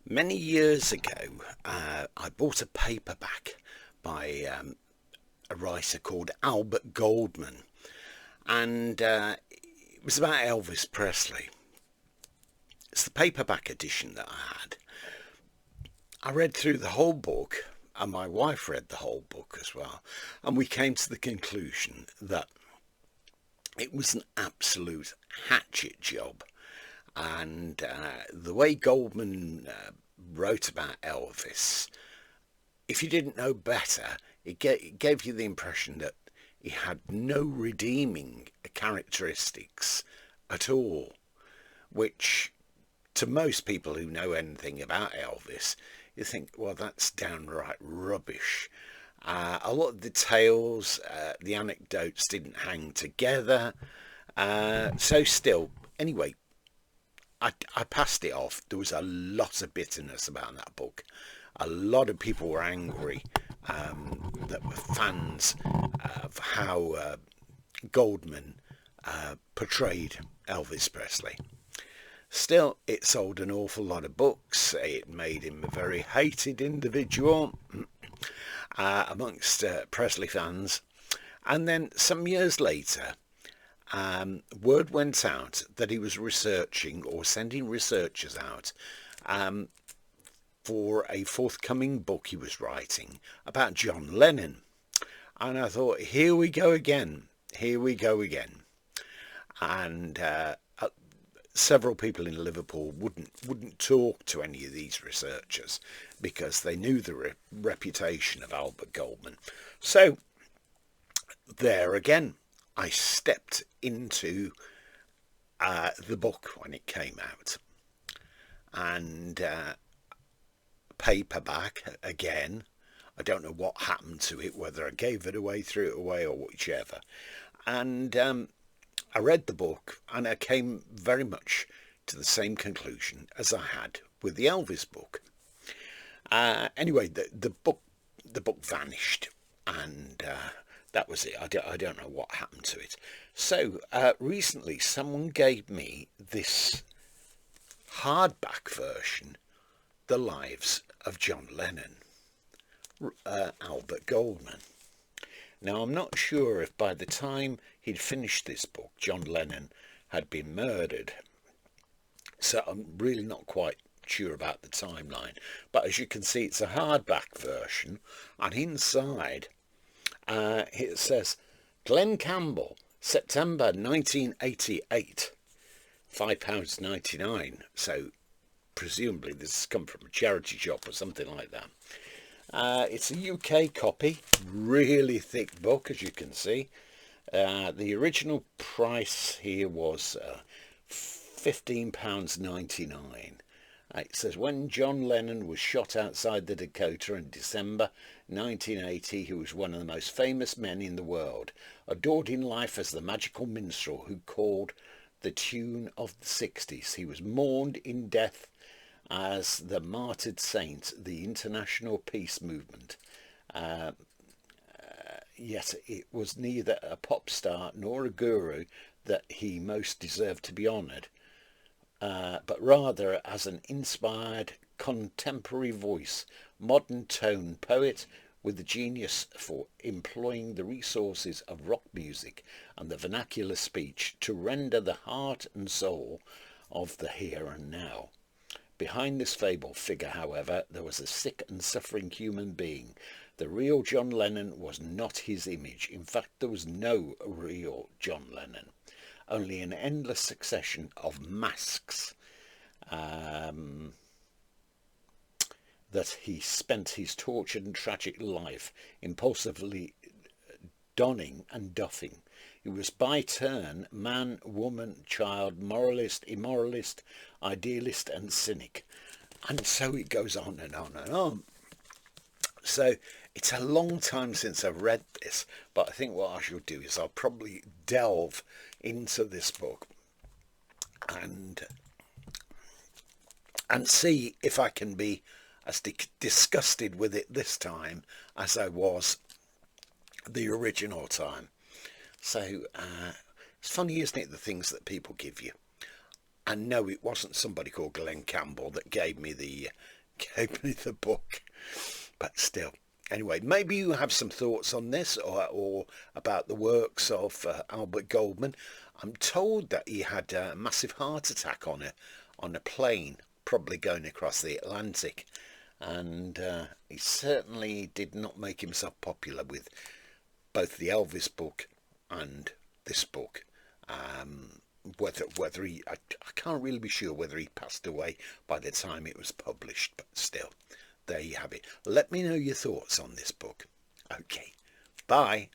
Many years ago, I bought a paperback by a writer called Albert Goldman, and it was about Elvis Presley. It's the paperback edition that I had. I read through the whole book, and my wife read the whole book as well, and we came to the conclusion that it was an absolute hatchet job. And the way Goldman wrote about Elvis, if you didn't know better, it gave you the impression that he had no redeeming characteristics at all, which to most people who know anything about Elvis, you think, well, that's downright rubbish. A lot of the tales, the anecdotes didn't hang together. So still, anyway, I passed it off. There was a lot of bitterness about that book. A lot of people were angry that were fans of how Goldman portrayed Elvis Presley. Still, it sold an awful lot of books. It made him a very hated individual amongst Presley fans. And then some years later, word went out that he was researching or sending researchers out for a forthcoming book he was writing about John Lennon. And I thought, here we go again. Here we go again. And several people in Liverpool wouldn't talk to any of these researchers because they knew the reputation of Albert Goldman. So there again, I stepped into the book when it came out, and paperback again. I don't know what happened to it, whether I gave it away, threw it away, or whichever. And I read the book, and I came very much to the same conclusion as I had with the Elvis book. Anyway, the book vanished, and that was it. I don't know what happened to it. So recently someone gave me this hardback version, The Lives of John Lennon, Albert Goldman. Now, I'm not sure if by the time he'd finished this book, John Lennon had been murdered. So I'm really not quite sure about the timeline. But as you can see, it's a hardback version, and inside it says, Glenn Campbell, September 1988, £5.99. So presumably this has come from a charity shop or something like that. It's a UK copy, really thick book, as you can see. The original price here was £15.99. It says, when John Lennon was shot outside the Dakota in December 1980, he was one of the most famous men in the world, adored in life as the magical minstrel who called the tune of the 60s. He was mourned in death as the martyred saint, the international peace movement. Yet it was neither a pop star nor a guru that he most deserved to be honoured, but rather as an inspired contemporary voice, modern tone poet with the genius for employing the resources of rock music and the vernacular speech to render the heart and soul of the here and now. Behind this fabled figure, however, there was a sick and suffering human being. The real John Lennon was not his image. In fact, there was no real John Lennon, only an endless succession of masks that he spent his tortured and tragic life impulsively donning and doffing. He was by turn man, woman, child, moralist, immoralist, idealist and cynic. And so it goes on and on and on. So it's a long time since I've read this, but I think what I shall do is I'll probably delve into this book and see if I can be as disgusted with it this time as I was the original time. So it's funny, isn't it, the things that people give you. And no, it wasn't somebody called Glenn Campbell that gave me the book, but still. Anyway, maybe you have some thoughts on this, or about the works of Albert Goldman. I'm told that he had a massive heart attack on a plane, probably going across the Atlantic, and he certainly did not make himself popular with both the Elvis book and this book. Whether I can't really be sure whether he passed away by the time it was published, but still, there you have it. Let me know your thoughts on this book. Okay, bye.